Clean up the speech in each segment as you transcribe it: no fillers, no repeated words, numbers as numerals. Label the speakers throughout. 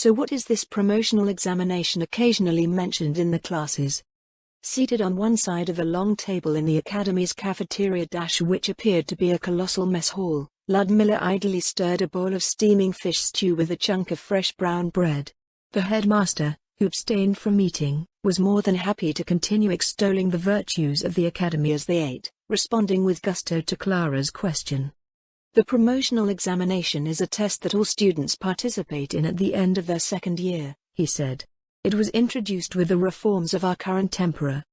Speaker 1: So what is this promotional examination occasionally mentioned in the classes? Seated on one side of a long table in the academy's cafeteria which appeared to be a colossal mess hall, Ludmilla idly stirred a bowl of steaming fish stew with a chunk of fresh brown bread. The headmaster, who abstained from eating, was more than happy to continue extolling the virtues of the academy as they ate, responding with gusto to Clara's question. The promotional examination is a test that all students participate in at the end of their second year, he said. It was introduced with the reforms of our current emperor.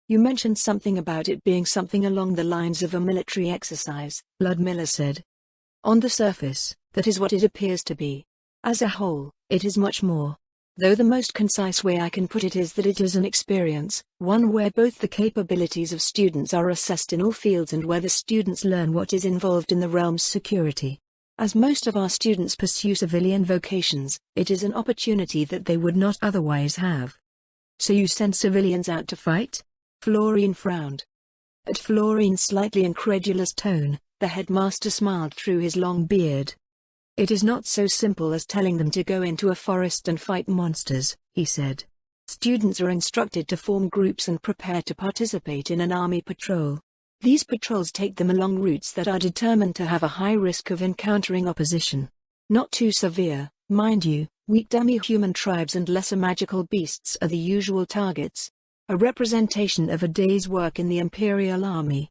Speaker 1: You mentioned something about it being something along the lines of a military exercise, Ludmilla said. On the surface, that is what it appears to be. As a whole, it is much more. Though the most concise way I can put it is that it is an experience, one where both the capabilities of students are assessed in all fields and where the students learn what is involved in the realm's security. As most of our students pursue civilian vocations, it is an opportunity that they would not otherwise have. So you send civilians out to fight? Florine frowned. At Florine's slightly incredulous tone, the headmaster smiled through his long beard. It is not so simple as telling them to go into a forest and fight monsters, he said. Students are instructed to form groups and prepare to participate in an army patrol. These patrols take them along routes that are determined to have a high risk of encountering opposition. Not too severe, mind you, weak demi-human tribes and lesser magical beasts are the usual targets. A representation of a day's work in the Imperial Army.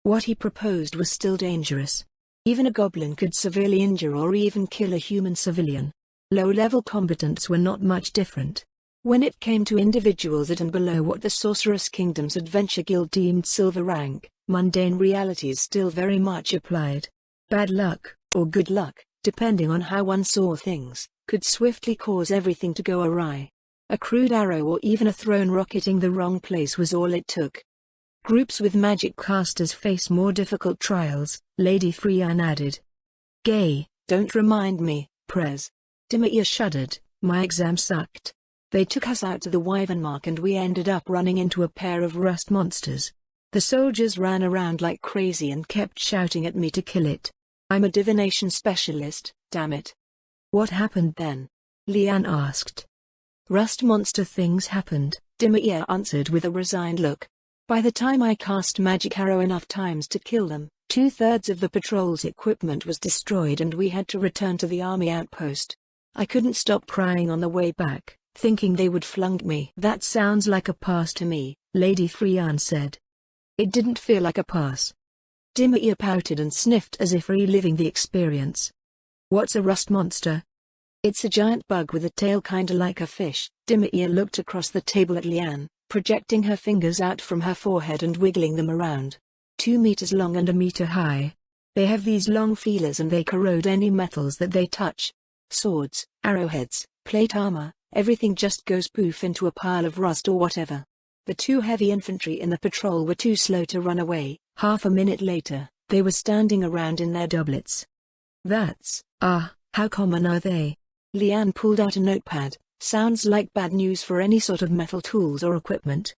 Speaker 1: What he proposed was still dangerous. Even a goblin could severely injure or even kill a human civilian. Low-level combatants were not much different. When it came to individuals at and below what the Sorceress Kingdom's Adventure Guild deemed silver rank, mundane realities still very much applied. Bad luck, or good luck, depending on how one saw things, could swiftly cause everything to go awry. A crude arrow or even a thrown rock hitting the wrong place was all it took. Groups with magic casters face more difficult trials, Lady Freyan added. Gay, don't remind me, Prez. Dimir shuddered. My exam sucked. They took us out to the Wyvern Mark and we ended up running into a pair of rust monsters. The soldiers ran around like crazy and kept shouting at me to kill it. I'm a divination specialist, damn it. What happened then? Leanne asked. Rust monster things happened, Dimir answered with a resigned look. By the time I cast Magic Arrow enough times to kill them, 2/3 of the patrol's equipment was destroyed and we had to return to the army outpost. I couldn't stop crying on the way back, thinking they would flunk me. That sounds like a pass to me, Lady Freyan said. It didn't feel like a pass. Dimir pouted and sniffed as if reliving the experience. What's a rust monster? It's a giant bug with a tail kinda like a fish. Dimir looked across the table at Leanne, projecting her fingers out from her forehead and wiggling them around. 2 meters long and 1 meter high. They have these long feelers and they corrode any metals that they touch. Swords, arrowheads, plate armor, everything just goes poof into a pile of rust or whatever. The 2 heavy infantry in the patrol were too slow to run away. Half a minute later, they were standing around in their doublets. That's, how common are they? Leanne pulled out a notepad. Sounds like bad news for any sort of metal tools or equipment.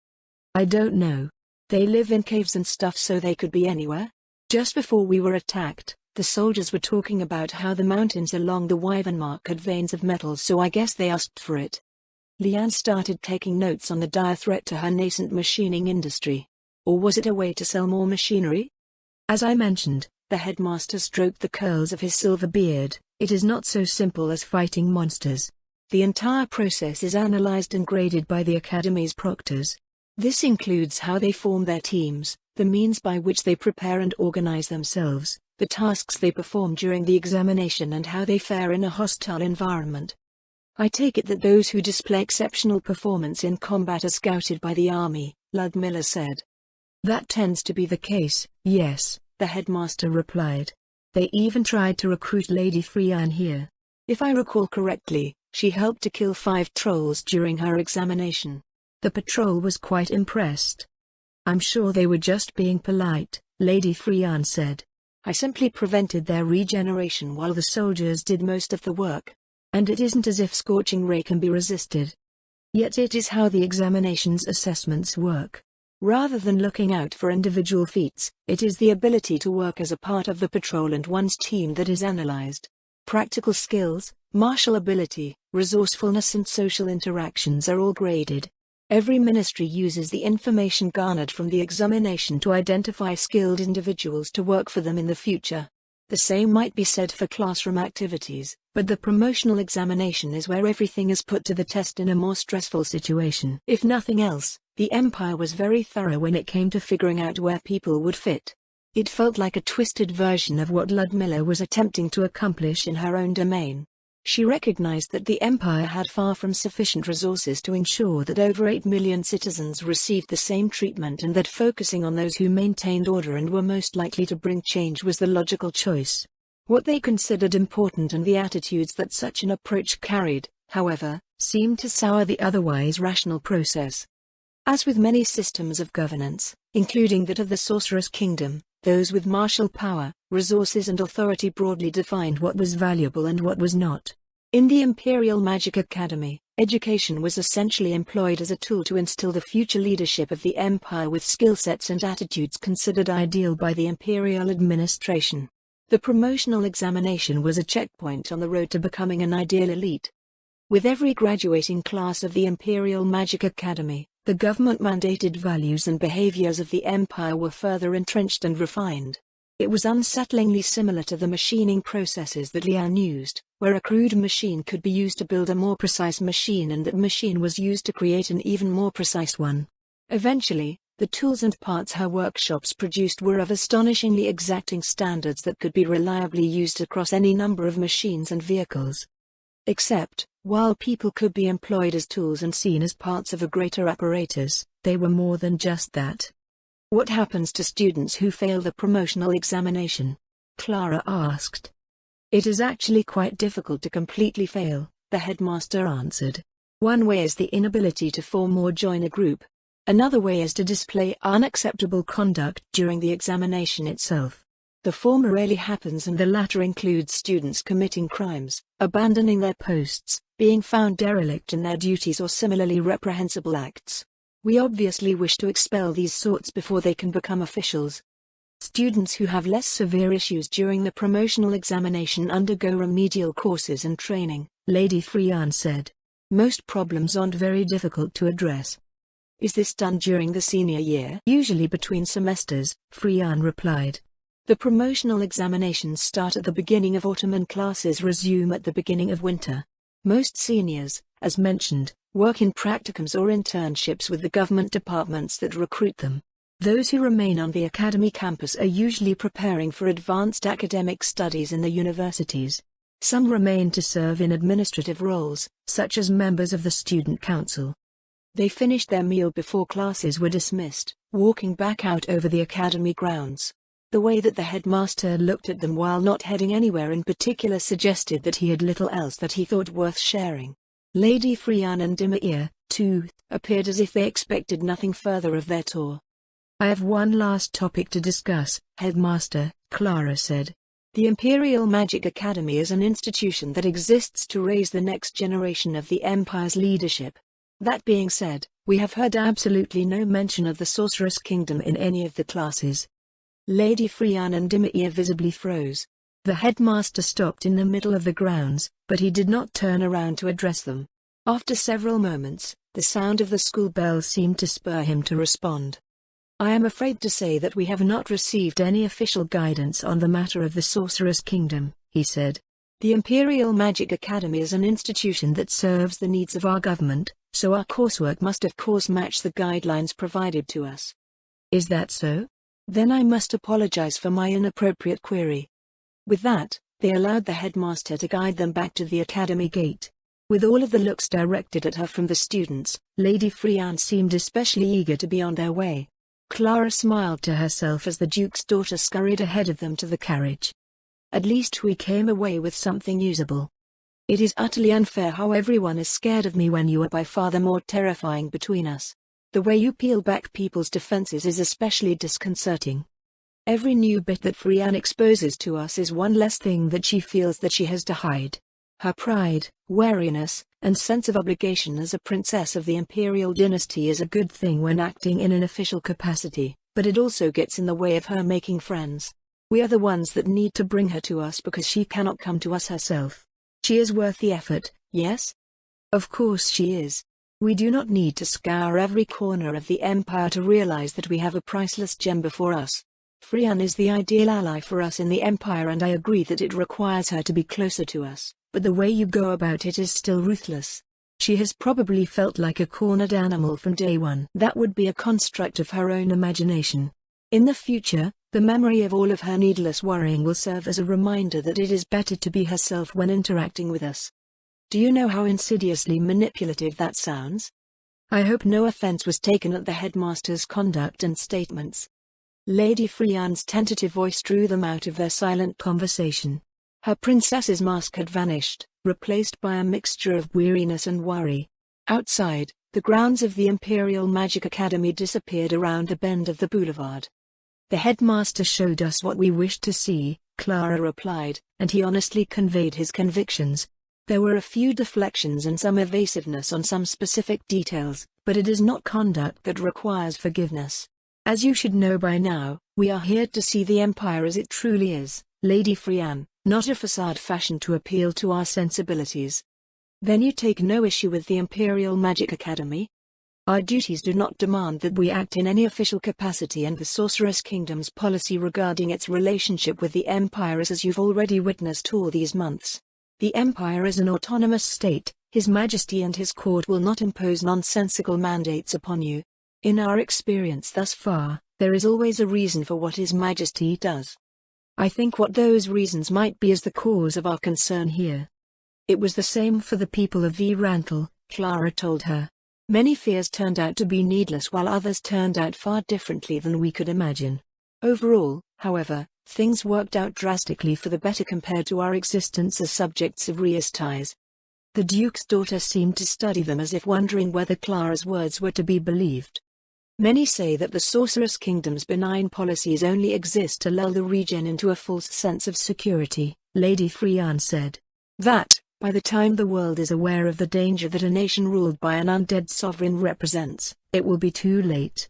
Speaker 1: I don't know. They live in caves and stuff so they could be anywhere. Just before we were attacked, the soldiers were talking about how the mountains along the Wyvern Mark had veins of metal so I guess they asked for it. Leanne started taking notes on the dire threat to her nascent machining industry. Or was it a way to sell more machinery? As I mentioned, the headmaster stroked the curls of his silver beard, it is not so simple as fighting monsters. The entire process is analyzed and graded by the Academy's proctors. This includes how they form their teams, the means by which they prepare and organize themselves, the tasks they perform during the examination and how they fare in a hostile environment. I take it that those who display exceptional performance in combat are scouted by the army, Ludmilla said. That tends to be the case, yes, the headmaster replied. They even tried to recruit Lady Freyan here. If I recall correctly, she helped to kill 5 trolls during her examination. The patrol was quite impressed. I'm sure they were just being polite, Lady Freyan said. I simply prevented their regeneration while the soldiers did most of the work. And it isn't as if Scorching Ray can be resisted. Yet it is how the examination's assessments work. Rather than looking out for individual feats, it is the ability to work as a part of the patrol and one's team that is analyzed. Practical skills, martial ability, resourcefulness and social interactions are all graded. Every ministry uses the information garnered from the examination to identify skilled individuals to work for them in the future. The same might be said for classroom activities, but the promotional examination is where everything is put to the test in a more stressful situation. If nothing else, the Empire was very thorough when it came to figuring out where people would fit. It felt like a twisted version of what Ludmilla was attempting to accomplish in her own domain. She recognized that the Empire had far from sufficient resources to ensure that over 8 million citizens received the same treatment, and that focusing on those who maintained order and were most likely to bring change was the logical choice. What they considered important and the attitudes that such an approach carried, however, seemed to sour the otherwise rational process. As with many systems of governance, including that of the Sorcerer's Kingdom, those with martial power, resources and authority broadly defined what was valuable and what was not. In the Imperial Magic Academy, education was essentially employed as a tool to instill the future leadership of the Empire with skill sets and attitudes considered ideal by the Imperial administration. The promotional examination was a checkpoint on the road to becoming an ideal elite. With every graduating class of the Imperial Magic Academy, the government-mandated values and behaviors of the Empire were further entrenched and refined. It was unsettlingly similar to the machining processes that Lian used, where a crude machine could be used to build a more precise machine and that machine was used to create an even more precise one. Eventually, the tools and parts her workshops produced were of astonishingly exacting standards that could be reliably used across any number of machines and vehicles. Except, while people could be employed as tools and seen as parts of a greater apparatus, they were more than just that. What happens to students who fail the promotional examination? Clara asked. It is actually quite difficult to completely fail, the headmaster answered. One way is the inability to form or join a group. Another way is to display unacceptable conduct during the examination itself. The former rarely happens and the latter includes students committing crimes, abandoning their posts, being found derelict in their duties or similarly reprehensible acts. We obviously wish to expel these sorts before they can become officials. Students who have less severe issues during the promotional examination undergo remedial courses and training, Lady Freon said. Most problems aren't very difficult to address. Is this done during the senior year? Usually between semesters, Freon replied. The promotional examinations start at the beginning of autumn and classes resume at the beginning of winter. Most seniors, as mentioned, work in practicums or internships with the government departments that recruit them. Those who remain on the academy campus are usually preparing for advanced academic studies in the universities. Some remain to serve in administrative roles, such as members of the student council. They finished their meal before classes were dismissed, walking back out over the academy grounds. The way that the headmaster looked at them while not heading anywhere in particular suggested that he had little else that he thought worth sharing. Lady Freon and Dimir, too, appeared as if they expected nothing further of their tour. I have one last topic to discuss, Headmaster, Clara said. The Imperial Magic Academy is an institution that exists to raise the next generation of the Empire's leadership. That being said, we have heard absolutely no mention of the Sorcerer's Kingdom in any of the classes. Lady Freon and Dimir visibly froze. The headmaster stopped in the middle of the grounds, but he did not turn around to address them. After several moments, the sound of the school bell seemed to spur him to respond. I am afraid to say that we have not received any official guidance on the matter of the Sorcerer's Kingdom, he said. The Imperial Magic Academy is an institution that serves the needs of our government, so our coursework must of course match the guidelines provided to us. Is that so? Then I must apologize for my inappropriate query. With that, they allowed the headmaster to guide them back to the academy gate. With all of the looks directed at her from the students, Lady Freon seemed especially eager to be on their way. Clara smiled to herself as the Duke's daughter scurried ahead of them to the carriage. At least we came away with something usable. It is utterly unfair how everyone is scared of me when you are by far the more terrifying between us. The way you peel back people's defenses is especially disconcerting. Every new bit that Freon exposes to us is one less thing that she feels that she has to hide. Her pride, wariness, and sense of obligation as a princess of the imperial dynasty is a good thing when acting in an official capacity, but it also gets in the way of her making friends. We are the ones that need to bring her to us because she cannot come to us herself. She is worth the effort, yes? Of course she is. We do not need to scour every corner of the Empire to realize that we have a priceless gem before us. Frian is the ideal ally for us in the Empire, and I agree that it requires her to be closer to us, but the way you go about it is still ruthless. She has probably felt like a cornered animal from day one. That would be a construct of her own imagination. In the future, the memory of all of her needless worrying will serve as a reminder that it is better to be herself when interacting with us. Do you know how insidiously manipulative that sounds? I hope no offense was taken at the headmaster's conduct and statements. Lady Frian's tentative voice drew them out of their silent conversation. Her princess's mask had vanished, replaced by a mixture of weariness and worry. Outside, the grounds of the Imperial Magic Academy disappeared around the bend of the boulevard. The headmaster showed us what we wished to see, Clara replied, and he honestly conveyed his convictions. There were a few deflections and some evasiveness on some specific details, but it is not conduct that requires forgiveness. As you should know by now, we are here to see the Empire as it truly is, Lady Frian, not a facade fashioned to appeal to our sensibilities. Then you take no issue with the Imperial Magic Academy? Our duties do not demand that we act in any official capacity, and the Sorceress Kingdom's policy regarding its relationship with the Empire is as you've already witnessed all these months. The Empire is an autonomous state. His Majesty and his court will not impose nonsensical mandates upon you. In our experience thus far, there is always a reason for what His Majesty does. I think what those reasons might be is the cause of our concern here. It was the same for the people of V. Rantel, Clara told her. Many fears turned out to be needless, while others turned out far differently than we could imagine. Overall, however, things worked out drastically for the better compared to our existence as subjects of Ria's ties. The Duke's daughter seemed to study them as if wondering whether Clara's words were to be believed. Many say that the Sorceress Kingdom's benign policies only exist to lull the region into a false sense of security, Lady Frian said. That, by the time the world is aware of the danger that a nation ruled by an undead sovereign represents, it will be too late.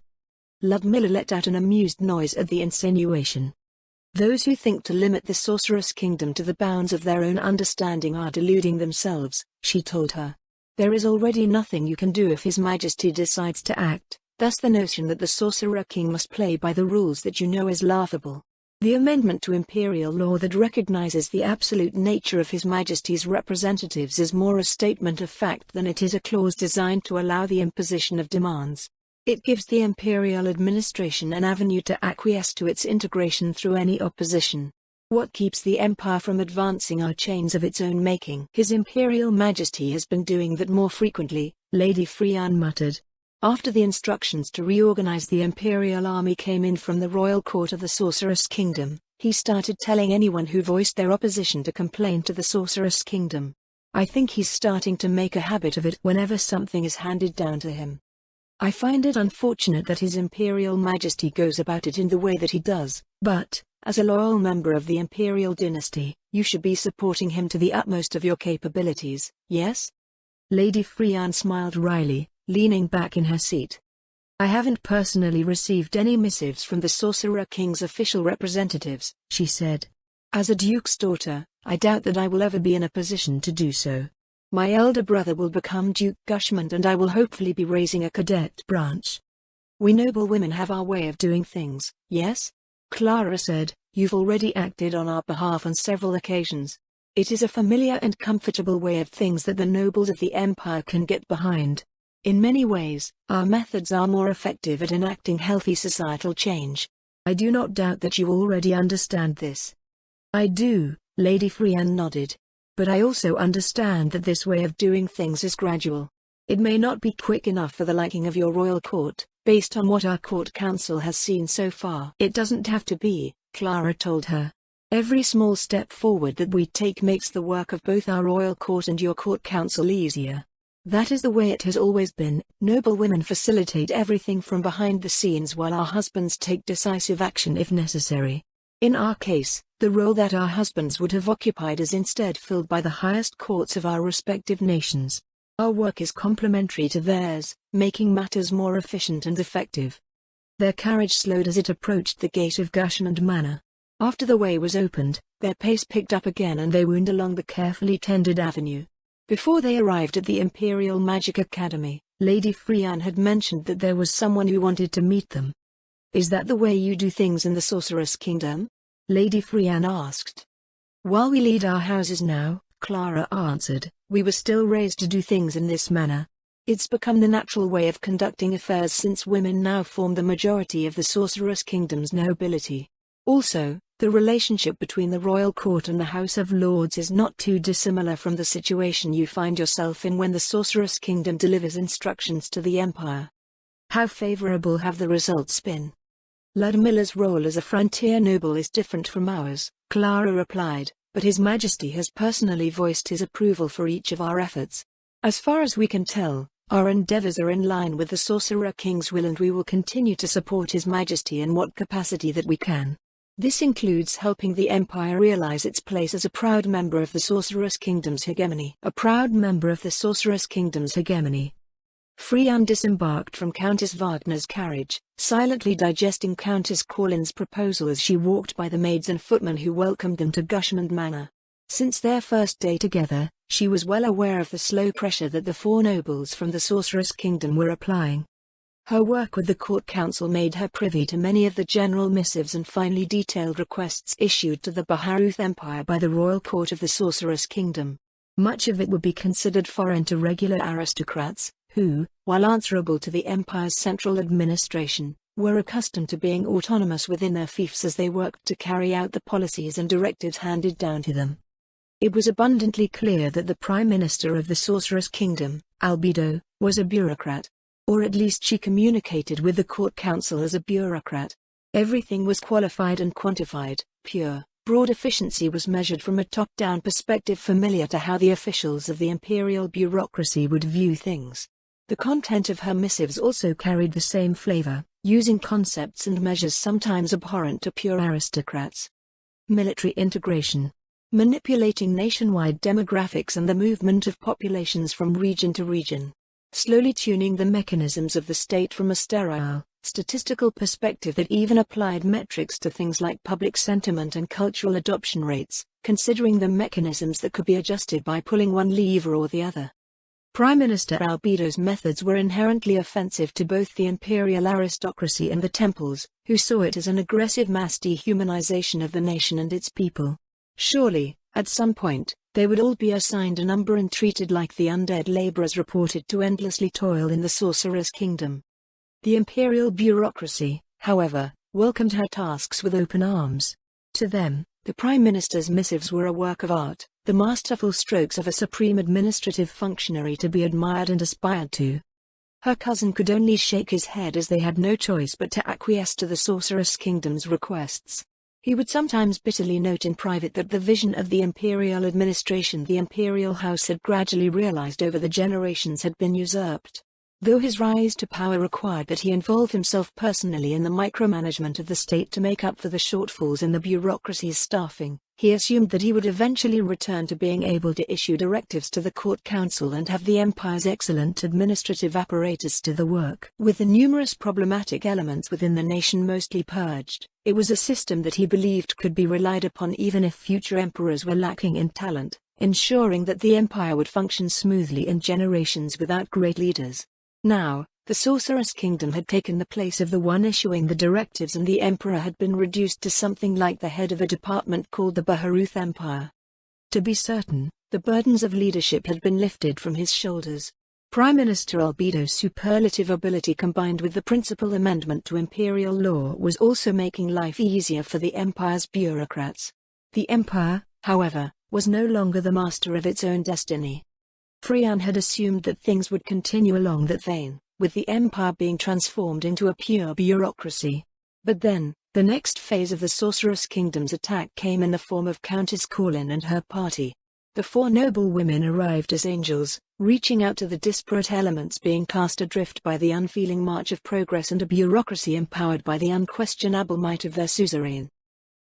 Speaker 1: Ludmilla let out an amused noise at the insinuation. Those who think to limit the Sorceress Kingdom to the bounds of their own understanding are deluding themselves, she told her. There is already nothing you can do if His Majesty decides to act. Thus the notion that the Sorcerer King must play by the rules that you know is laughable. The amendment to imperial law that recognizes the absolute nature of His Majesty's representatives is more a statement of fact than it is a clause designed to allow the imposition of demands. It gives the imperial administration an avenue to acquiesce to its integration through any opposition. What keeps the Empire from advancing are chains of its own making. His Imperial Majesty has been doing that more frequently, Lady Frian muttered. After the instructions to reorganize the Imperial Army came in from the Royal Court of the Sorceress Kingdom, he started telling anyone who voiced their opposition to complain to the Sorceress Kingdom. I think he's starting to make a habit of it whenever something is handed down to him. I find it unfortunate that His Imperial Majesty goes about it in the way that he does, but, as a loyal member of the Imperial dynasty, you should be supporting him to the utmost of your capabilities, yes? Lady Frian smiled wryly, leaning back in her seat. I haven't personally received any missives from the Sorcerer King's official representatives, she said. As a Duke's daughter, I doubt that I will ever be in a position to do so. My elder brother will become Duke Gushmund, and I will hopefully be raising a cadet branch. We noble women have our way of doing things, yes? Clara said, you've already acted on our behalf on several occasions. It is a familiar and comfortable way of things that the nobles of the Empire can get behind. In many ways, our methods are more effective at enacting healthy societal change. I do not doubt that you already understand this. I do, Lady Frian nodded. But I also understand that this way of doing things is gradual. It may not be quick enough for the liking of your royal court, based on what our court council has seen so far. It doesn't have to be, Clara told her. Every small step forward that we take makes the work of both our royal court and your court council easier. That is the way it has always been. Noble women facilitate everything from behind the scenes while our husbands take decisive action if necessary. In our case, the role that our husbands would have occupied is instead filled by the highest courts of our respective nations. Our work is complementary to theirs, making matters more efficient and effective. Their carriage slowed as it approached the gate of Gushmund Manor. After the way was opened, their pace picked up again and they wound along the carefully tended avenue. Before they arrived at the Imperial Magic Academy, Lady Freyan had mentioned that there was someone who wanted to meet them. "Is that the way you do things in the Sorceress Kingdom?" Lady Freyan asked. "While we lead our houses now," Clara answered, "we were still raised to do things in this manner. It's become the natural way of conducting affairs since women now form the majority of the Sorceress Kingdom's nobility. Also, the relationship between the royal court and the House of Lords is not too dissimilar from the situation you find yourself in when the Sorceress Kingdom delivers instructions to the Empire. How favorable have the results been?" "Ludmilla's role as a frontier noble is different from ours," Clara replied, "but His Majesty has personally voiced his approval for each of our efforts. As far as we can tell, our endeavors are in line with the Sorcerer King's will, and we will continue to support His Majesty in what capacity that we can. This includes helping the Empire realize its place as a proud member of the Sorceress Kingdom's hegemony." A proud member of the Sorceress Kingdom's hegemony. Freyan disembarked from Countess Wagner's carriage, silently digesting Countess Corlin's proposal as she walked by the maids and footmen who welcomed them to Gushmond Manor. Since their first day together, she was well aware of the slow pressure that the four nobles from the Sorceress Kingdom were applying. Her work with the court council made her privy to many of the general missives and finely detailed requests issued to the Baharuth Empire by the royal court of the Sorceress Kingdom. Much of it would be considered foreign to regular aristocrats, who, while answerable to the Empire's central administration, were accustomed to being autonomous within their fiefs as they worked to carry out the policies and directives handed down to them. It was abundantly clear that the Prime Minister of the Sorceress Kingdom, Albedo, was a bureaucrat. Or at least she communicated with the court council as a bureaucrat. Everything was qualified and quantified, pure, broad efficiency was measured from a top-down perspective familiar to how the officials of the imperial bureaucracy would view things. The content of her missives also carried the same flavor, using concepts and measures sometimes abhorrent to pure aristocrats. Military integration. Manipulating nationwide demographics and the movement of populations from region to region. Slowly tuning the mechanisms of the state from a sterile, statistical perspective that even applied metrics to things like public sentiment and cultural adoption rates, considering them mechanisms that could be adjusted by pulling one lever or the other. Prime Minister Albedo's methods were inherently offensive to both the imperial aristocracy and the temples, who saw it as an aggressive mass dehumanization of the nation and its people. Surely, at some point, they would all be assigned a number and treated like the undead laborers reported to endlessly toil in the Sorceress Kingdom. The imperial bureaucracy, however, welcomed her tasks with open arms. To them, the Prime Minister's missives were a work of art, the masterful strokes of a supreme administrative functionary to be admired and aspired to. Her cousin could only shake his head as they had no choice but to acquiesce to the Sorceress Kingdom's requests. He would sometimes bitterly note in private that the vision of the imperial administration the imperial house had gradually realized over the generations had been usurped. Though his rise to power required that he involve himself personally in the micromanagement of the state to make up for the shortfalls in the bureaucracy's staffing, he assumed that he would eventually return to being able to issue directives to the court council and have the empire's excellent administrative apparatus do the work. With the numerous problematic elements within the nation mostly purged, it was a system that he believed could be relied upon even if future emperors were lacking in talent, ensuring that the empire would function smoothly in generations without great leaders. Now, the Sorceress Kingdom had taken the place of the one issuing the directives, and the emperor had been reduced to something like the head of a department called the Baharuth Empire. To be certain, the burdens of leadership had been lifted from his shoulders. Prime Minister Albedo's superlative ability combined with the principal amendment to imperial law was also making life easier for the empire's bureaucrats. The empire, however, was no longer the master of its own destiny. Freyan had assumed that things would continue along that vein, with the empire being transformed into a pure bureaucracy. But then, the next phase of the Sorceress Kingdom's attack came in the form of Countess Corlin and her party. The four noble women arrived as angels, reaching out to the disparate elements being cast adrift by the unfeeling march of progress and a bureaucracy empowered by the unquestionable might of their suzerain.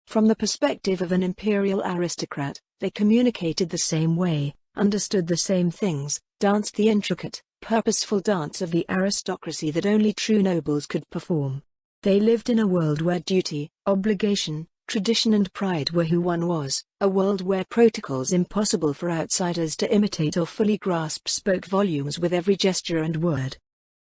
Speaker 1: From the perspective of an imperial aristocrat, they communicated the same way, understood the same things, danced the intricate, purposeful dance of the aristocracy that only true nobles could perform. They lived in a world where duty, obligation, Tradition and pride were who one was. A world where protocols impossible for outsiders to imitate or fully grasp spoke volumes with every gesture and word.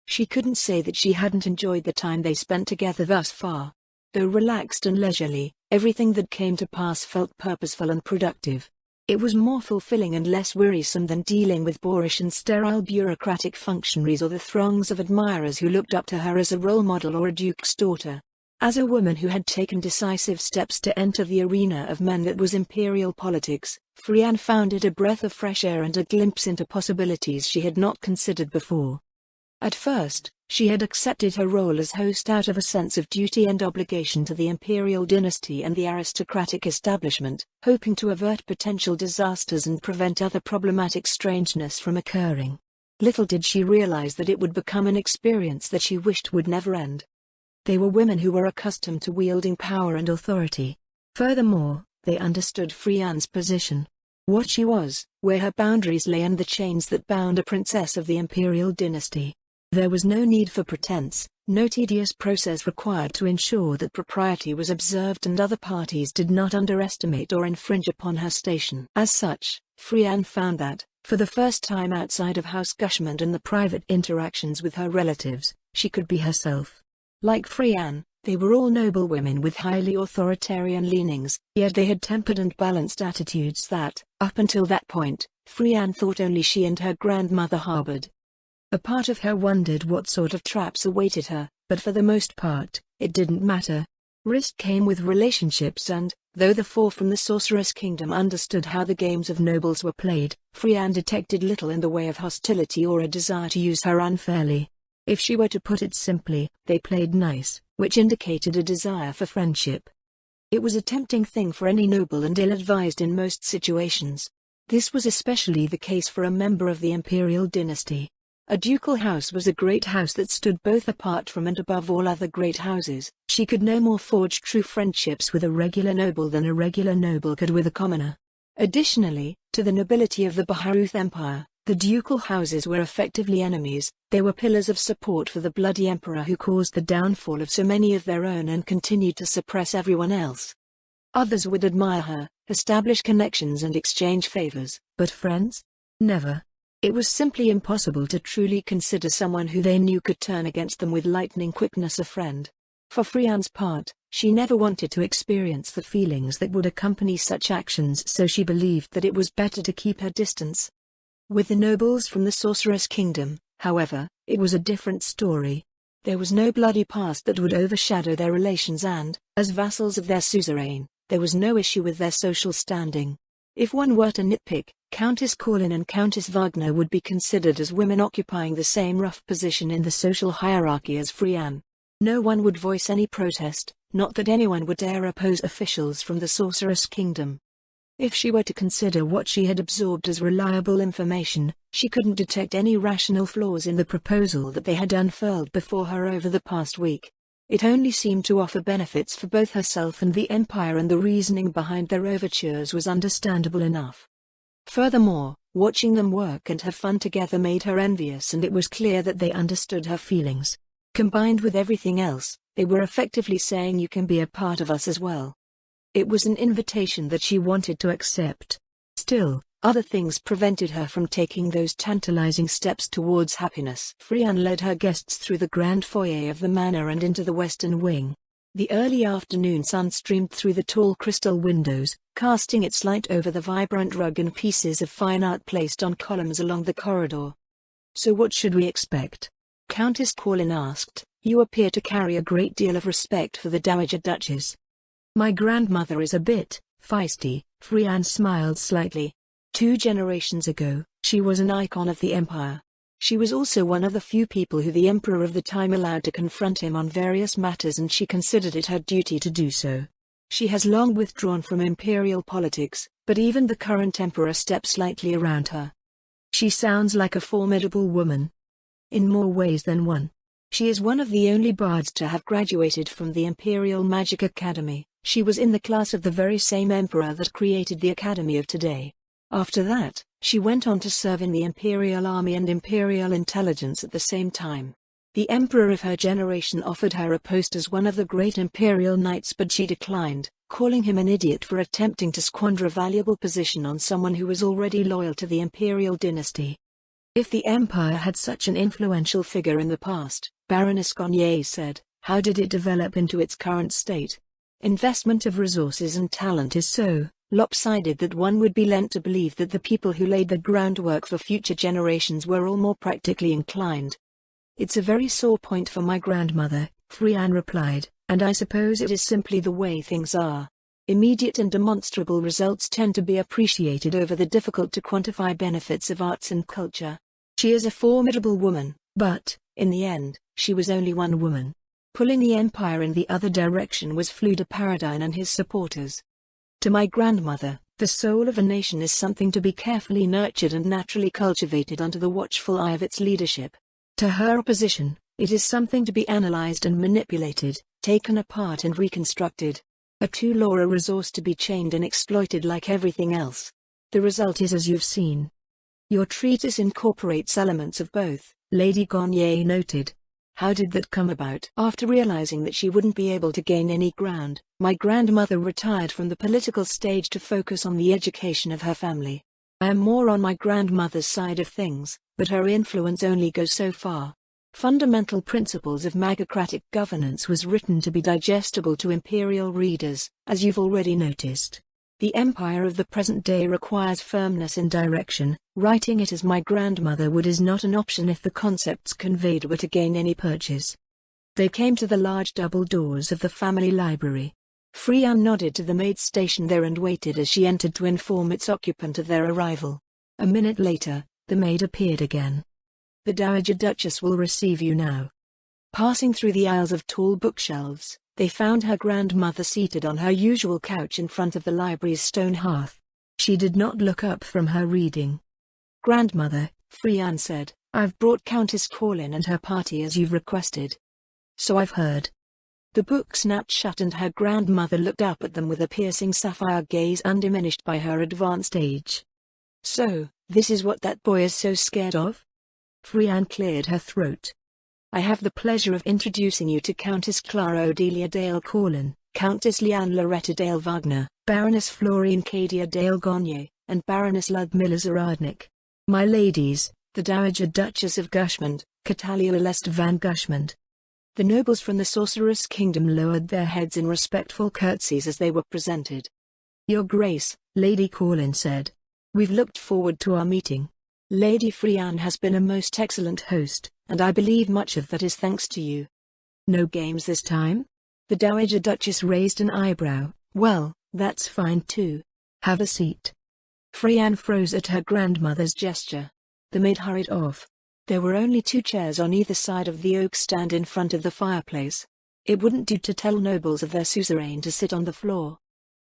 Speaker 1: She couldn't say that she hadn't enjoyed the time they spent together thus far. Though relaxed and leisurely, everything that came to pass felt purposeful and productive. It was more fulfilling and less wearisome than dealing with boorish and sterile bureaucratic functionaries or the throngs of admirers who looked up to her as a role model or a duke's daughter. As a woman who had taken decisive steps to enter the arena of men that was imperial politics, Frianne found it a breath of fresh air and a glimpse into possibilities she had not considered before. At first, she had accepted her role as host out of a sense of duty and obligation to the imperial dynasty and the aristocratic establishment, hoping to avert potential disasters and prevent other problematic strangeness from occurring. Little did she realize that it would become an experience that she wished would never end. They were women who were accustomed to wielding power and authority. Furthermore, they understood Frianne's position. What she was, where her boundaries lay and the chains that bound a princess of the imperial dynasty. There was no need for pretense, no tedious process required to ensure that propriety was observed and other parties did not underestimate or infringe upon her station. As such, Frianne found that, for the first time outside of House Gushmund and the private interactions with her relatives, she could be herself. Like Frianne, they were all noble women with highly authoritarian leanings, yet they had tempered and balanced attitudes that, up until that point, Frianne thought only she and her grandmother harbored. A part of her wondered what sort of traps awaited her, but for the most part, it didn't matter. Risk came with relationships and, though the four from the Sorceress Kingdom understood how the games of nobles were played, Frianne detected little in the way of hostility or a desire to use her unfairly. If she were to put it simply, they played nice, which indicated a desire for friendship. It was a tempting thing for any noble and ill-advised in most situations. This was especially the case for a member of the imperial dynasty. A ducal house was a great house that stood both apart from and above all other great houses. She could no more forge true friendships with a regular noble than a regular noble could with a commoner. Additionally, to the nobility of the Baharuth Empire, the ducal houses were effectively enemies. They were pillars of support for the bloody emperor who caused the downfall of so many of their own and continued to suppress everyone else. Others would admire her, establish connections and exchange favors, but friends? Never. It was simply impossible to truly consider someone who they knew could turn against them with lightning quickness a friend. For Frianne's part, she never wanted to experience the feelings that would accompany such actions, so she believed that it was better to keep her distance. With the nobles from the Sorceress Kingdom, however, it was a different story. There was no bloody past that would overshadow their relations and, as vassals of their suzerain, there was no issue with their social standing. If one were to nitpick, Countess Corlin and Countess Wagner would be considered as women occupying the same rough position in the social hierarchy as Frianne. No one would voice any protest, not that anyone would dare oppose officials from the Sorceress Kingdom. If she were to consider what she had absorbed as reliable information, she couldn't detect any rational flaws in the proposal that they had unfurled before her over the past week. It only seemed to offer benefits for both herself and the Empire, and the reasoning behind their overtures was understandable enough. Furthermore, watching them work and have fun together made her envious, and it was clear that they understood her feelings. Combined with everything else, they were effectively saying, "You can be a part of us as well." It was an invitation that she wanted to accept. Still, other things prevented her from taking those tantalizing steps towards happiness. Frianne led her guests through the grand foyer of the manor and into the western wing. The early afternoon sun streamed through the tall crystal windows, casting its light over the vibrant rug and pieces of fine art placed on columns along the corridor. "So what should we expect?" Countess Corlin asked. "You appear to carry a great deal of respect for the dowager duchess." "My grandmother is a bit feisty," Frianne smiled slightly. 2 generations ago, she was an icon of the empire. She was also one of the few people who the emperor of the time allowed to confront him on various matters, and she considered it her duty to do so. She has long withdrawn from imperial politics, but even the current emperor steps lightly around her. She sounds like a formidable woman. In more ways than one. She is one of the only bards to have graduated from the Imperial Magic Academy. She was in the class of the very same emperor that created the academy of today. After that, she went on to serve in the Imperial Army and Imperial Intelligence at the same time. The emperor of her generation offered her a post as one of the great Imperial Knights, but she declined, calling him an idiot for attempting to squander a valuable position on someone who was already loyal to the imperial dynasty. If the empire had such an influential figure in the past, Baroness Garnier said, how did it develop into its current state? Investment of resources and talent is so lopsided that one would be led to believe that the people who laid the groundwork for future generations were all more practically inclined. It's a very sore point for my grandmother, Frian replied, and I suppose it is simply the way things are. Immediate and demonstrable results tend to be appreciated over the difficult to quantify benefits of arts and culture. She is a formidable woman, but, in the end, she was only one woman. Pulling the empire in the other direction was Fluda Paradine and his supporters. To my grandmother, the soul of a nation is something to be carefully nurtured and naturally cultivated under the watchful eye of its leadership. To her opposition, it is something to be analyzed and manipulated, taken apart and reconstructed. A tool or a resource to be chained and exploited like everything else. The result is as you've seen. Your treatise incorporates elements of both, Lady Garnier noted. How did that come about? After realizing that she wouldn't be able to gain any ground, my grandmother retired from the political stage to focus on the education of her family. I am more on my grandmother's side of things, but her influence only goes so far. Fundamental Principles of Magocratic Governance was written to be digestible to imperial readers, as you've already noticed. The empire of the present day requires firmness in direction. Writing it as my grandmother would is not an option if the concepts conveyed were to gain any purchase. They came to the large double doors of the family library. Frian nodded to the maid stationed there and waited as she entered to inform its occupant of their arrival. A minute later, the maid appeared again. The Dowager Duchess will receive you now. Passing through the aisles of tall bookshelves, they found her grandmother seated on her usual couch in front of the library's stone hearth. She did not look up from her reading. Grandmother, Frian said, I've brought Countess Corlin and her party as you've requested. So I've heard. The book snapped shut and her grandmother looked up at them with a piercing sapphire gaze undiminished by her advanced age. So, this is what that boy is so scared of? Frian cleared her throat. I have the pleasure of introducing you to Countess Clara Odelia Dale Corlin, Countess Liane Loretta Dale Wagner, Baroness Florine Cadia Dale Garnier, and Baroness Ludmilla Zaradnik. My ladies, the Dowager Duchess of Gushmund, Catalia Alesta van Gushmund. The nobles from the Sorceress Kingdom lowered their heads in respectful curtsies as they were presented. Your Grace, Lady Corlin said. We've looked forward to our meeting. Lady Frian has been a most excellent host, and I believe much of that is thanks to you. No games this time? The Dowager Duchess raised an eyebrow. Well, that's fine too. Have a seat. Frian froze at her grandmother's gesture. The maid hurried off. There were only 2 chairs on either side of the oak stand in front of the fireplace. It wouldn't do to tell nobles of their suzerain to sit on the floor.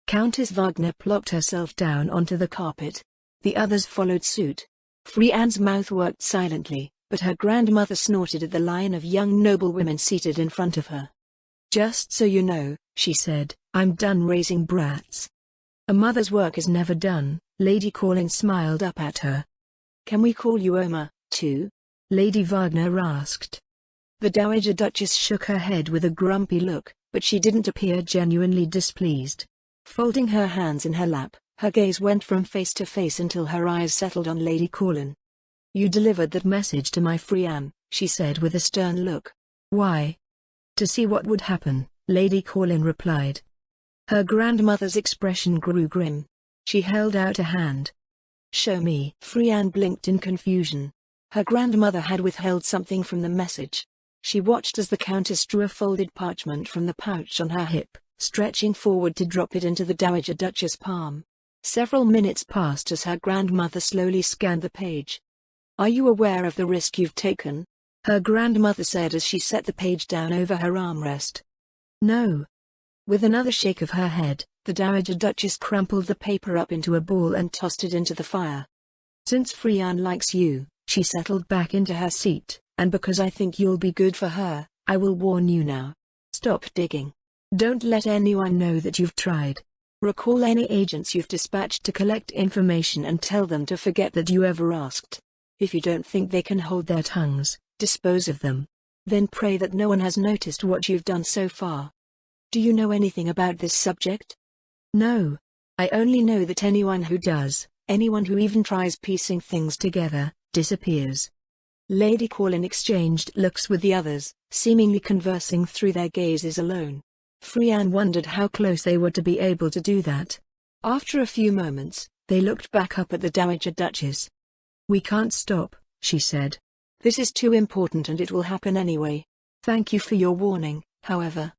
Speaker 1: Countess Wagner plopped herself down onto the carpet. The others followed suit. Frian's mouth worked silently, but her grandmother snorted at the line of young noblewomen seated in front of her. Just so you know, she said, I'm done raising brats. A mother's work is never done. Lady Corlin smiled up at her. Can we call you Oma, too? Lady Wagner asked. The Dowager Duchess shook her head with a grumpy look, but she didn't appear genuinely displeased. Folding her hands in her lap, her gaze went from face to face until her eyes settled on Lady Corlin. You delivered that message to my Frian, she said with a stern look. Why? To see what would happen, Lady Corlin replied. Her grandmother's expression grew grim. She held out a hand. Show me. Frian blinked in confusion. Her grandmother had withheld something from the message. She watched as the Countess drew a folded parchment from the pouch on her hip, stretching forward to drop it into the Dowager Duchess' palm. Several minutes passed as her grandmother slowly scanned the page. Are you aware of the risk you've taken? Her grandmother said as she set the page down over her armrest. No. With another shake of her head, the Dowager Duchess crumpled the paper up into a ball and tossed it into the fire. Since Frian likes you, she settled back into her seat, and because I think you'll be good for her, I will warn you now. Stop digging. Don't let anyone know that you've tried. Recall any agents you've dispatched to collect information and tell them to forget that you ever asked. If you don't think they can hold their tongues, dispose of them. Then pray that no one has noticed what you've done so far. Do you know anything about this subject? No. I only know that anyone who does, anyone who even tries piecing things together, disappears. Lady Corlin exchanged looks with the others, seemingly conversing through their gazes alone. Frianne wondered how close they were to be able to do that. After a few moments, they looked back up at the Dowager Duchess. "We can't stop," she said. "This is too important and it will happen anyway. Thank you for your warning, however."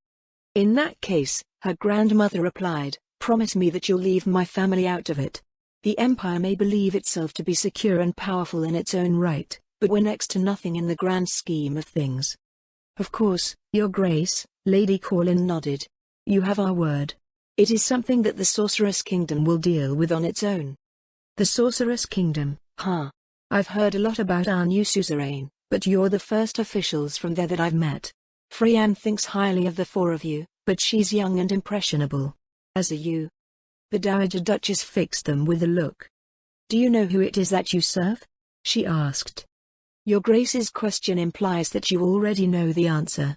Speaker 1: "In that case," her grandmother replied, "promise me that you'll leave my family out of it. The Empire may believe itself to be secure and powerful in its own right, but we're next to nothing in the grand scheme of things." "Of course, Your Grace," Lady Corlin nodded. "You have our word. It is something that the Sorceress Kingdom will deal with on its own." "The Sorceress Kingdom, huh? I've heard a lot about our new suzerain, but you're the first officials from there that I've met. Frianne thinks highly of the four of you, but she's young and impressionable. As are you." The Dowager Duchess fixed them with a look. "Do you know who it is that you serve?" she asked. "Your Grace's question implies that you already know the answer."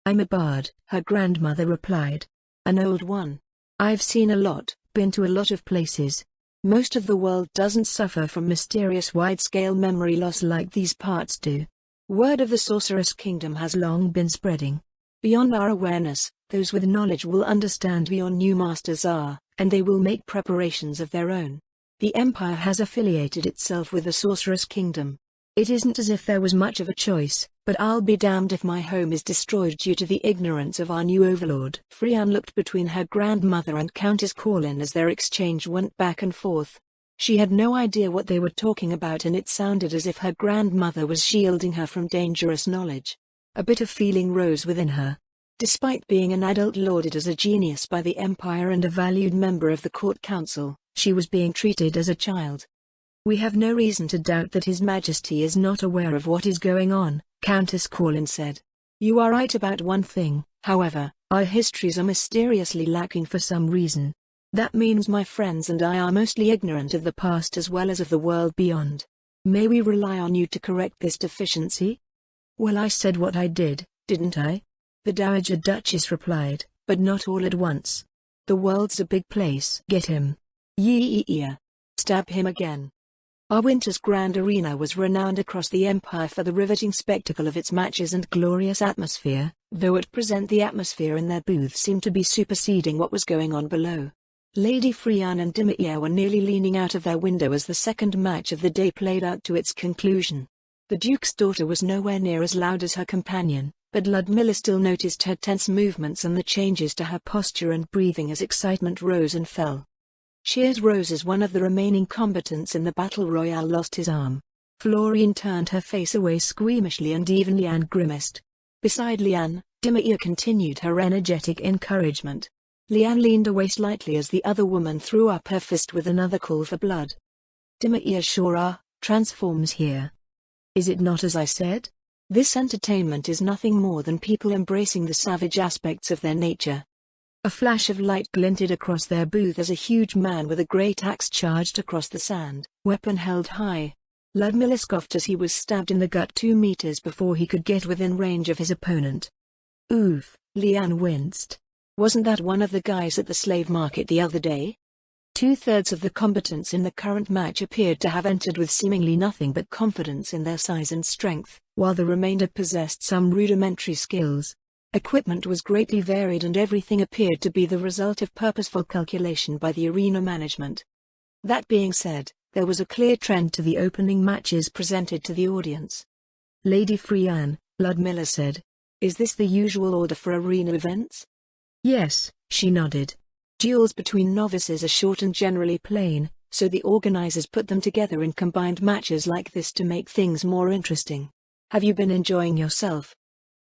Speaker 1: "I'm a bard," her grandmother replied. "An old one. I've seen a lot, been to a lot of places. Most of the world doesn't suffer from mysterious wide-scale memory loss like these parts do. Word of the Sorceress Kingdom has long been spreading. Beyond our awareness, those with knowledge will understand who your new masters are, and they will make preparations of their own. The Empire has affiliated itself with the Sorceress Kingdom. It isn't as if there was much of a choice, but I'll be damned if my home is destroyed due to the ignorance of our new overlord." Frianne looked between her grandmother and Countess Corlin as their exchange went back and forth. She had no idea what they were talking about and it sounded as if her grandmother was shielding her from dangerous knowledge. A bitter feeling rose within her. Despite being an adult lauded as a genius by the Empire and a valued member of the Court Council, she was being treated as a child. "We have no reason to doubt that His Majesty is not aware of what is going on," Countess Corlin said. "You are right about one thing, however, our histories are mysteriously lacking for some reason. That means my friends and I are mostly ignorant of the past as well as of the world beyond. May we rely on you to correct this deficiency?" "Well, I said what I did, didn't I?" the Dowager Duchess replied, "but not all at once. The world's a big place." "Get him. Yeah. Stab him again." Our winter's grand arena was renowned across the Empire for the riveting spectacle of its matches and glorious atmosphere, though at present the atmosphere in their booth seemed to be superseding what was going on below. Lady Frianne and Dimitier were nearly leaning out of their window as the second match of the day played out to its conclusion. The Duke's daughter was nowhere near as loud as her companion, but Ludmilla still noticed her tense movements and the changes to her posture and breathing as excitement rose and fell. Cheers rose as one of the remaining combatants in the battle royale lost his arm. Florine turned her face away squeamishly and even Liane grimaced. Beside Liane, Dimitier continued her energetic encouragement. Liane leaned away slightly as the other woman threw up her fist with another call for blood. "Dimitier sure are transforms here. Is it not as I said? This entertainment is nothing more than people embracing the savage aspects of their nature." A flash of light glinted across their booth as a huge man with a great axe charged across the sand, weapon held high. Ludmilla scoffed as he was stabbed in the gut 2 meters before he could get within range of his opponent. "Oof," Liane winced. "Wasn't that one of the guys at the slave market the other day?" 2/3 of the combatants in the current match appeared to have entered with seemingly nothing but confidence in their size and strength, while the remainder possessed some rudimentary skills. Equipment was greatly varied and everything appeared to be the result of purposeful calculation by the arena management. That being said, there was a clear trend to the opening matches presented to the audience. "Lady Frianne," Ludmilla said, "is this the usual order for arena events?" "Yes," she nodded. "Duels between novices are short and generally plain, so the organizers put them together in combined matches like this to make things more interesting. Have you been enjoying yourself?"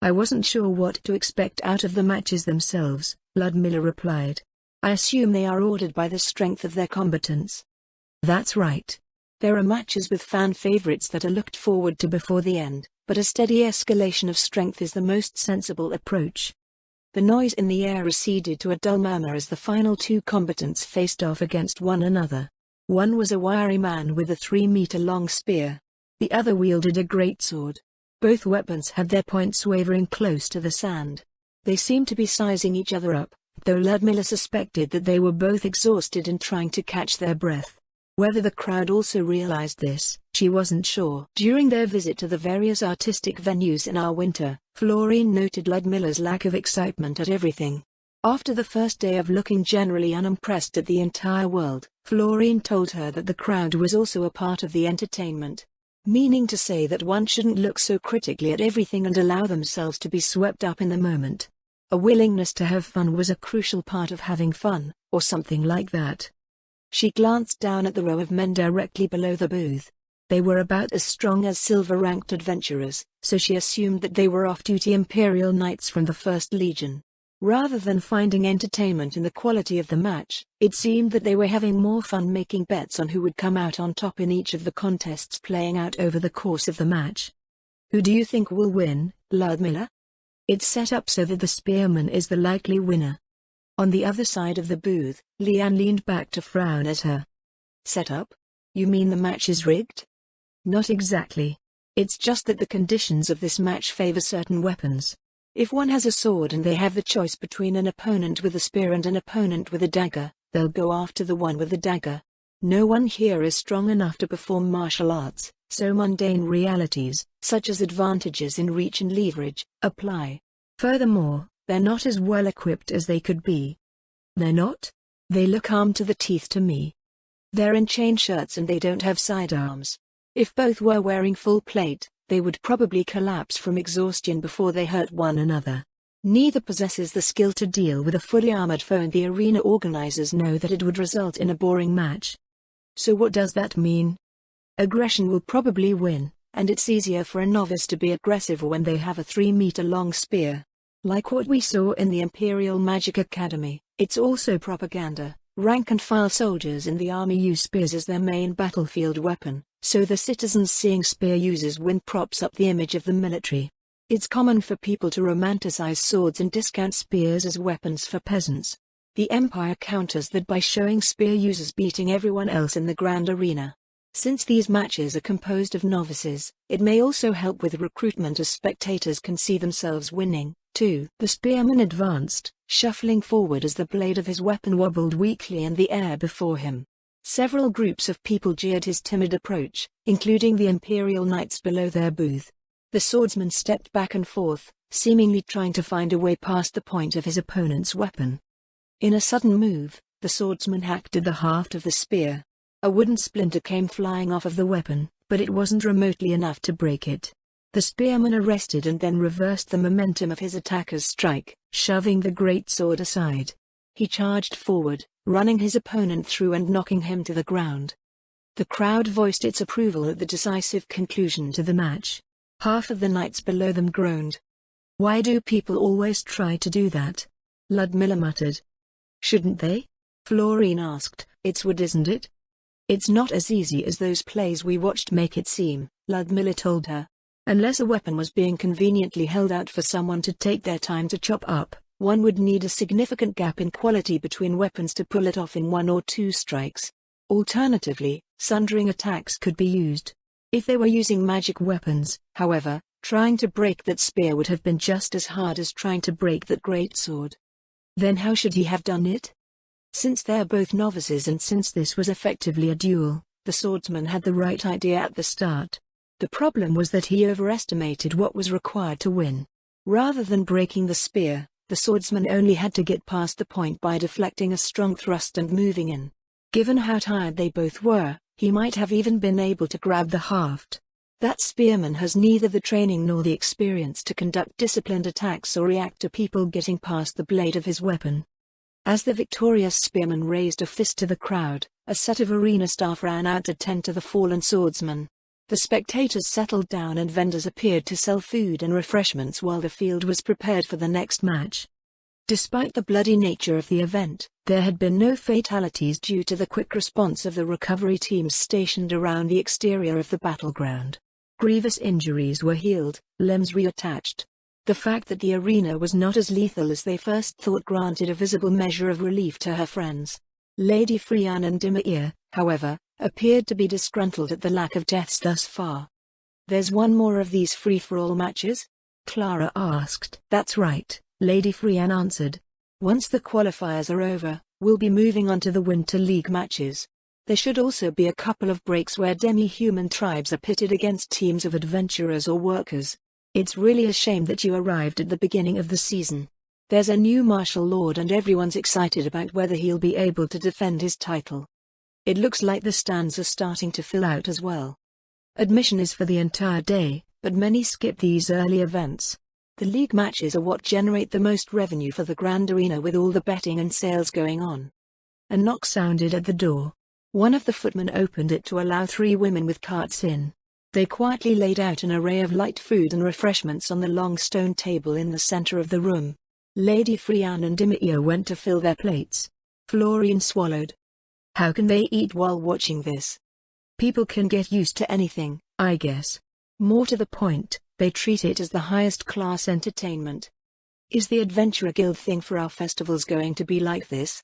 Speaker 1: "I wasn't sure what to expect out of the matches themselves," Ludmilla replied. "I assume they are ordered by the strength of their combatants." "That's right. There are matches with fan favorites that are looked forward to before the end, but a steady escalation of strength is the most sensible approach." The noise in the air receded to a dull murmur as the final 2 combatants faced off against one another. One was a wiry man with a 3-meter-long spear. The other wielded a greatsword. Both weapons had their points wavering close to the sand. They seemed to be sizing each other up, though Ludmilla suspected that they were both exhausted and trying to catch their breath. Whether the crowd also realized this, she wasn't sure. During their visit to the various artistic venues in our winter, Florine noted Ludmilla's lack of excitement at everything. After the first day of looking generally unimpressed at the entire world, Florine told her that the crowd was also a part of the entertainment. Meaning to say that one shouldn't look so critically at everything and allow themselves to be swept up in the moment. A willingness to have fun was a crucial part of having fun, or something like that. She glanced down at the row of men directly below the booth. They were about as strong as silver-ranked adventurers, so she assumed that they were off-duty Imperial Knights from the First Legion. Rather than finding entertainment in the quality of the match, it seemed that they were having more fun making bets on who would come out on top in each of the contests playing out over the course of the match. Who do you think will win, Ludmilla? It's set up so that the spearman is the likely winner. On the other side of the booth, Leanne leaned back to frown at her. Set up? You mean the match is rigged? Not exactly. It's just that the conditions of this match favor certain weapons. If one has a sword and they have the choice between an opponent with a spear and an opponent with a dagger, they'll go after the one with the dagger. No one here is strong enough to perform martial arts, so mundane realities, such as advantages in reach and leverage, apply. Furthermore, they're not as well equipped as they could be. They're not? They look armed to the teeth to me. They're in chain shirts and they don't have sidearms. If both were wearing full plate, they would probably collapse from exhaustion before they hurt one another. Neither possesses the skill to deal with a fully armored foe, and the arena organizers know that it would result in a boring match. So what does that mean? Aggression will probably win, and it's easier for a novice to be aggressive when they have a 3-meter-long spear. Like what we saw in the Imperial Magic Academy, it's also propaganda. Rank-and-file soldiers in the army use spears as their main battlefield weapon, so the citizens seeing spear users win props up the image of the military. It's common for people to romanticize swords and discount spears as weapons for peasants. The Empire counters that by showing spear users beating everyone else in the grand arena. Since these matches are composed of novices, it may also help with recruitment as spectators can see themselves winning, too. The spearman advanced, shuffling forward as the blade of his weapon wobbled weakly in the air before him. Several groups of people jeered his timid approach, including the Imperial Knights below their booth. The swordsman stepped back and forth, seemingly trying to find a way past the point of his opponent's weapon. In a sudden move, the swordsman hacked at the haft of the spear. A wooden splinter came flying off of the weapon, but it wasn't remotely enough to break it. The spearman arrested and then reversed the momentum of his attacker's strike, shoving the great sword aside. He charged forward, running his opponent through and knocking him to the ground. The crowd voiced its approval at the decisive conclusion to the match. Half of the knights below them groaned. "Why do people always try to do that?" Ludmilla muttered. "Shouldn't they?" Florine asked. "It's wood, isn't it?" "It's not as easy as those plays we watched make it seem," Ludmilla told her. "Unless a weapon was being conveniently held out for someone to take their time to chop up, one would need a significant gap in quality between weapons to pull it off in 1 or 2 strikes. Alternatively, sundering attacks could be used. If they were using magic weapons, however, trying to break that spear would have been just as hard as trying to break that greatsword." "Then how should he have done it?" "Since they're both novices and since this was effectively a duel, the swordsman had the right idea at the start. The problem was that he overestimated what was required to win. Rather than breaking the spear, the swordsman only had to get past the point by deflecting a strong thrust and moving in. Given how tired they both were, he might have even been able to grab the haft. That spearman has neither the training nor the experience to conduct disciplined attacks or react to people getting past the blade of his weapon." As the victorious spearman raised a fist to the crowd, a set of arena staff ran out to tend to the fallen swordsman. The spectators settled down and vendors appeared to sell food and refreshments while the field was prepared for the next match. Despite the bloody nature of the event, there had been no fatalities due to the quick response of the recovery teams stationed around the exterior of the battleground. Grievous injuries were healed, limbs reattached. The fact that the arena was not as lethal as they first thought granted a visible measure of relief to her friends. Lady Frianne and Dimir, however, appeared to be disgruntled at the lack of deaths thus far. "There's one more of these free-for-all matches?" Clara asked. "That's right," Lady Frianne answered. Once the qualifiers are over, we'll be moving on to the Winter League matches. There should also be a couple of breaks where demi-human tribes are pitted against teams of adventurers or workers. It's really a shame that you arrived at the beginning of the season. There's a new martial lord and everyone's excited about whether he'll be able to defend his title. It looks like the stands are starting to fill out as well. Admission is for the entire day, but many skip these early events. The league matches are what generate the most revenue for the Grand Arena with all the betting and sales going on. A knock sounded at the door. One of the footmen opened it to allow 3 women with carts in. They quietly laid out an array of light food and refreshments on the long stone table in the center of the room. Lady Frianne and Dimio went to fill their plates. Florian swallowed. How can they eat while watching this? People can get used to anything, I guess. More to the point, they treat it as the highest class entertainment. Is the Adventurer Guild thing for our festivals going to be like this?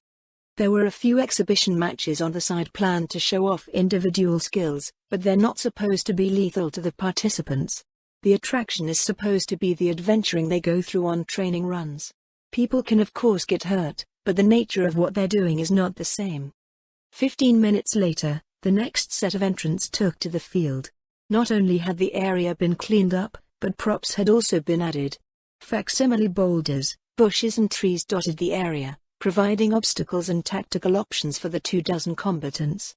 Speaker 1: There were a few exhibition matches on the side planned to show off individual skills, but they're not supposed to be lethal to the participants. The attraction is supposed to be the adventuring they go through on training runs. People can of course get hurt, but the nature of what they're doing is not the same. 15 minutes later, the next set of entrants took to the field. Not only had the area been cleaned up, but props had also been added. Facsimile boulders, bushes and trees dotted the area, providing obstacles and tactical options for the 24 combatants.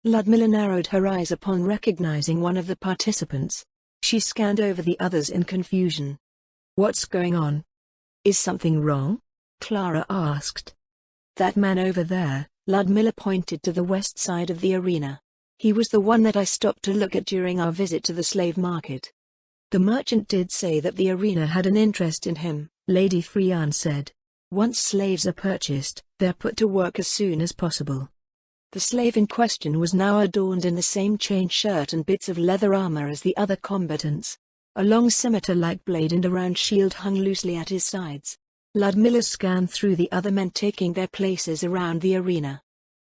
Speaker 1: Ludmilla narrowed her eyes upon recognizing one of the participants. She scanned over the others in confusion. What's going on? Is something wrong? Clara asked. That man over there, Ludmilla pointed to the west side of the arena. He was the one that I stopped to look at during our visit to the slave market. The merchant did say that the arena had an interest in him, Lady Frianne said. Once slaves are purchased, they're put to work as soon as possible. The slave in question was now adorned in the same chain shirt and bits of leather armor as the other combatants. A long scimitar-like blade and a round shield hung loosely at his sides. Ludmilla scanned through the other men taking their places around the arena.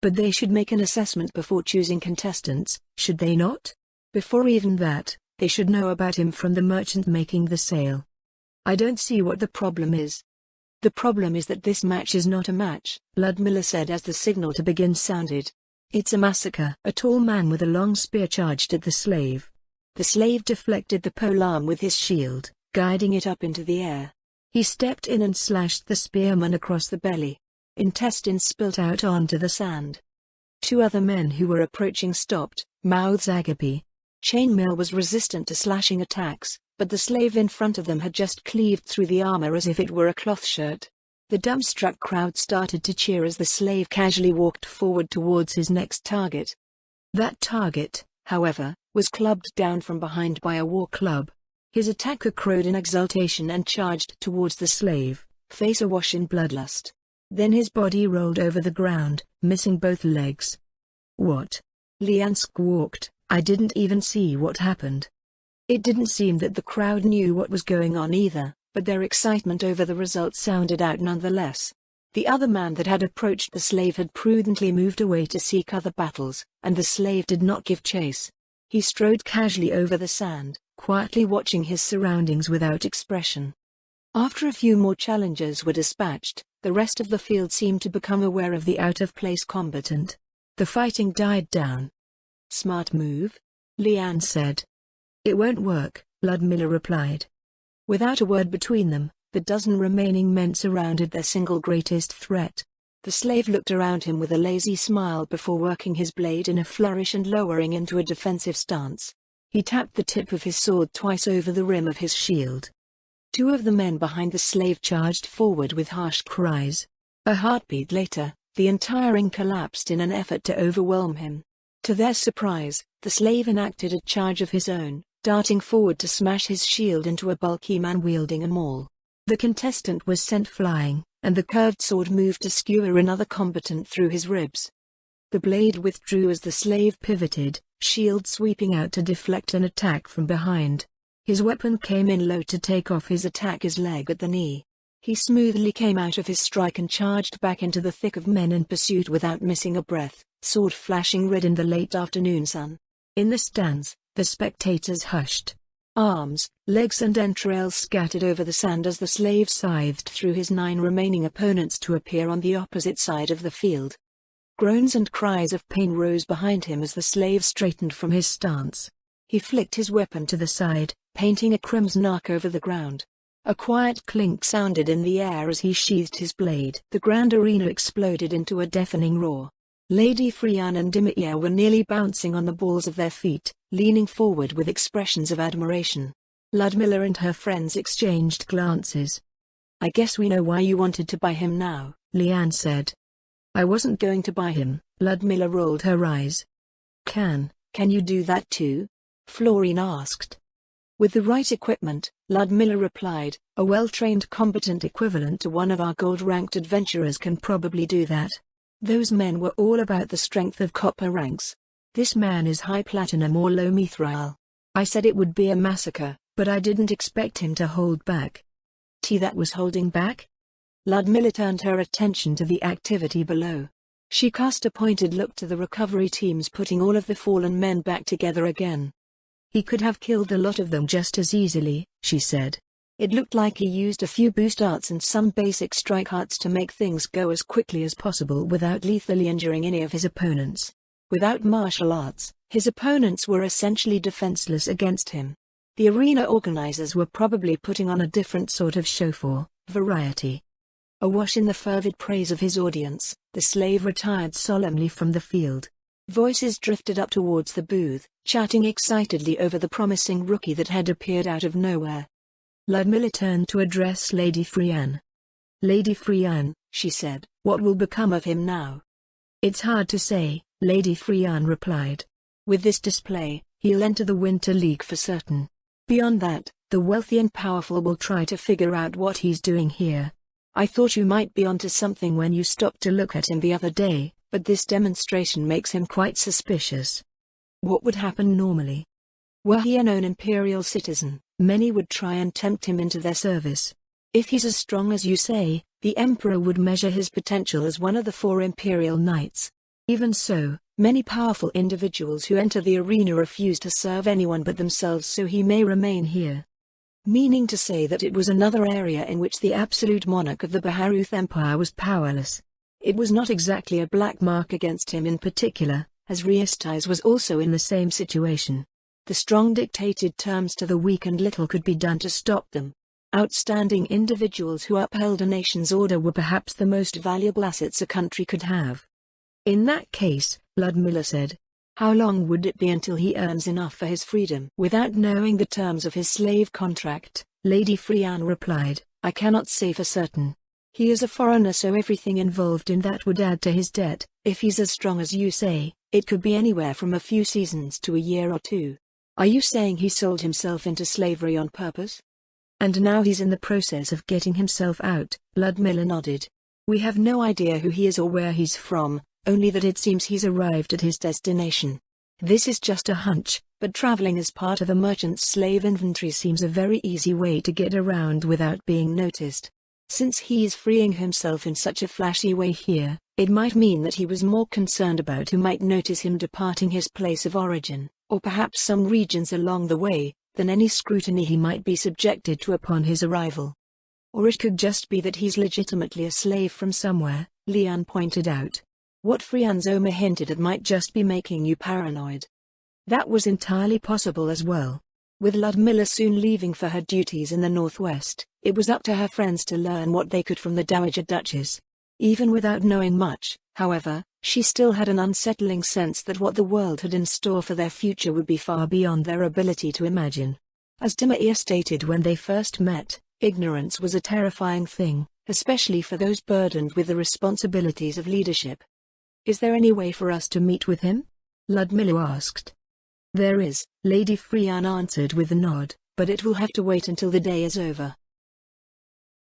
Speaker 1: But they should make an assessment before choosing contestants, should they not? Before even that, they should know about him from the merchant making the sale. I don't see what the problem is. The problem is that this match is not a match, Ludmilla said as the signal to begin sounded. It's a massacre. A tall man with a long spear charged at the slave. The slave deflected the polearm with his shield, guiding it up into the air. He stepped in and slashed the spearman across the belly. Intestines spilt out onto the sand. 2 other men who were approaching stopped, mouths agape. Chainmail was resistant to slashing attacks, but the slave in front of them had just cleaved through the armor as if it were a cloth shirt. The dumbstruck crowd started to cheer as the slave casually walked forward towards his next target. That target, however, was clubbed down from behind by a war club. His attacker crowed in exultation and charged towards the slave, face awash in bloodlust. Then his body rolled over the ground, missing both legs. What? Leanne squawked, I didn't even see what happened. It didn't seem that the crowd knew what was going on either, but their excitement over the result sounded out nonetheless. The other man that had approached the slave had prudently moved away to seek other battles, and the slave did not give chase. He strode casually over the sand, quietly watching his surroundings without expression. After a few more challengers were dispatched, the rest of the field seemed to become aware of the out-of-place combatant. The fighting died down. Smart move, Leanne said. It won't work, Ludmilla replied. Without a word between them, the dozen remaining men surrounded their single greatest threat. The slave looked around him with a lazy smile before working his blade in a flourish and lowering into a defensive stance. He tapped the tip of his sword twice over the rim of his shield. 2 of the men behind the slave charged forward with harsh cries. A heartbeat later, the entire ring collapsed in an effort to overwhelm him. To their surprise, the slave enacted a charge of his own, darting forward to smash his shield into a bulky man wielding a maul. The contestant was sent flying, and the curved sword moved to skewer another combatant through his ribs. The blade withdrew as the slave pivoted, shield sweeping out to deflect an attack from behind. His weapon came in low to take off his attacker's leg at the knee. He smoothly came out of his strike and charged back into the thick of men in pursuit without missing a breath, sword flashing red in the late afternoon sun. In the stands, the spectators hushed. arms, legs and entrails scattered over the sand as the slave scythed through his 9 remaining opponents to appear on the opposite side of the field. Groans and cries of pain rose behind him as the slave straightened from his stance. He flicked his weapon to the side, painting a crimson arc over the ground. A quiet clink sounded in the air as he sheathed his blade. The grand arena exploded into a deafening roar. Lady Frianne and Dimir were nearly bouncing on the balls of their feet, leaning forward with expressions of admiration. Ludmilla and her friends exchanged glances. "I guess we know why you wanted to buy him now," Leanne said. "I wasn't going to buy him," Ludmilla rolled her eyes. Can you do that too?" Florine asked. "With the right equipment," Ludmilla replied, "a well-trained combatant equivalent to one of our gold-ranked adventurers can probably do that. Those men were all about the strength of copper ranks. This man is high platinum or low mithril. I said it would be a massacre, but I didn't expect him to hold back." That was holding back? Ludmilla turned her attention to the activity below. She cast a pointed look to the recovery teams putting all of the fallen men back together again. "He could have killed a lot of them just as easily," she said. "It looked like he used a few boost arts and some basic strike arts to make things go as quickly as possible without lethally injuring any of his opponents. Without martial arts, his opponents were essentially defenseless against him. The arena organizers were probably putting on a different sort of show for variety." Awash in the fervid praise of his audience, the slave retired solemnly from the field. Voices drifted up towards the booth, chatting excitedly over the promising rookie that had appeared out of nowhere. Ludmilla turned to address Lady Frianne. "Lady Frianne," she said, "what will become of him now?" "It's hard to say," Lady Frianne replied. "With this display, he'll enter the Winter League for certain. Beyond that, the wealthy and powerful will try to figure out what he's doing here. I thought you might be onto something when you stopped to look at him the other day, but this demonstration makes him quite suspicious." "What would happen normally? Were he a known imperial citizen, many would try and tempt him into their service. If he's as strong as you say, the Emperor would measure his potential as one of the 4 imperial knights. Even so, many powerful individuals who enter the arena refuse to serve anyone but themselves, so he may remain here." Meaning to say that it was another area in which the absolute monarch of the Baharuth Empire was powerless. It was not exactly a black mark against him in particular, as Riestais was also in the same situation. The strong dictated terms to the weak and little could be done to stop them. Outstanding individuals who upheld a nation's order were perhaps the most valuable assets a country could have. "In that case," Ludmilla said, "how long would it be until he earns enough for his freedom?" "Without knowing the terms of his slave contract," Lady Frianne replied, "I cannot say for certain. He is a foreigner, so everything involved in that would add to his debt. If he's as strong as you say, it could be anywhere from a few seasons to a year or 2. Are you saying he sold himself into slavery on purpose? And now he's in the process of getting himself out?" Ludmilla nodded. "We have no idea who he is or where he's from, only that it seems he's arrived at his destination. This is just a hunch, but traveling as part of a merchant's slave inventory seems a very easy way to get around without being noticed. Since he is freeing himself in such a flashy way here, it might mean that he was more concerned about who might notice him departing his place of origin, or perhaps some regions along the way, than any scrutiny he might be subjected to upon his arrival. Or it could just be that he's legitimately a slave from somewhere," Leanne pointed out. "What Frianne's Oma hinted at might just be making you paranoid." That was entirely possible as well. With Ludmilla soon leaving for her duties in the northwest, it was up to her friends to learn what they could from the Dowager Duchess. Even without knowing much, however, she still had an unsettling sense that what the world had in store for their future would be far beyond their ability to imagine. As Dimir stated when they first met, ignorance was a terrifying thing, especially for those burdened with the responsibilities of leadership. "Is there any way for us to meet with him?" Ludmilla asked. "There is," Lady Frianne answered with a nod, "but it will have to wait until the day is over.